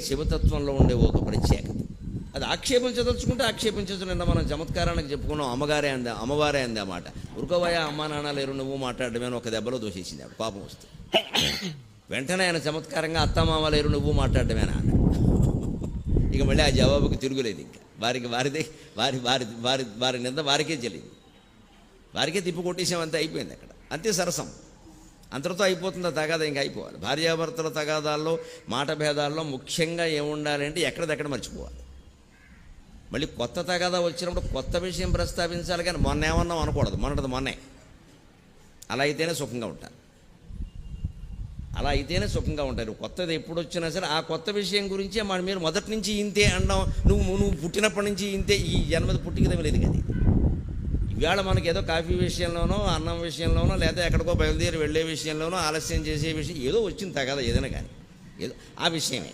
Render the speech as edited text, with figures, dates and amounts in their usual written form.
శివతత్వంలో ఉండే ఒక ప్రత్యేకత. అది ఆక్షేపించదలుచుకుంటే ఆక్షేపించవచ్చు. నిన్న మనం చమత్కారానికి చెప్పుకున్నాం, అమ్మవారే అంది ఆ మాట. ఉరుకోవయ అమ్మా నాన్న లేరు నువ్వు మాట్లాడమే అని ఒక దెబ్బలో దోషేసింది ఆవిడ, పాపం వస్తే. వెంటనే ఆయన చమత్కారంగా అత్తమామ లేరు నువ్వు మాట్లాడమేనా అన్న. ఇక మళ్ళీ ఆ జవాబుకి తిరుగులేదు. ఇంకా వారి నింద వారికే చెల్లింది, వారికే తిప్పి కొట్టేసామంతే, అయిపోయింది అక్కడ. అంతే సరసం, అంతటితో అయిపోతుందా తగాదా? ఇంకా అయిపోవాలి. భార్యాభర్తల తగాదాల్లో, మాట భేదాల్లో ముఖ్యంగా ఏముండాలి అంటే ఎక్కడిదెక్కడ మర్చిపోవాలి. మళ్ళీ కొత్త తగాదా వచ్చినప్పుడు కొత్త విషయం ప్రస్తావించాలి, కానీ మొన్న ఏమన్నాం అనకూడదు. మొన్నే అలా అయితేనే సుఖంగా ఉంటారు, అలా అయితేనే సుఖంగా ఉంటారు. కొత్తది ఎప్పుడు వచ్చినా సరే ఆ కొత్త విషయం గురించే మీరు మొదటి నుంచి ఇంతే అనడం. నువ్వు పుట్టినప్పటి నుంచి ఇంతే, ఈ జన్మది పుట్టికదేమీ లేదు కదా. ఇవాళ మనకి ఏదో కాఫీ విషయంలోనో, అన్నం విషయంలోనో, లేదా ఎక్కడికో బయలుదేరి వెళ్ళే విషయంలోనో, ఆలస్యం చేసే విషయం ఏదో వచ్చింది తగదా, ఏదైనా కానీ ఏదో ఆ విషయమే.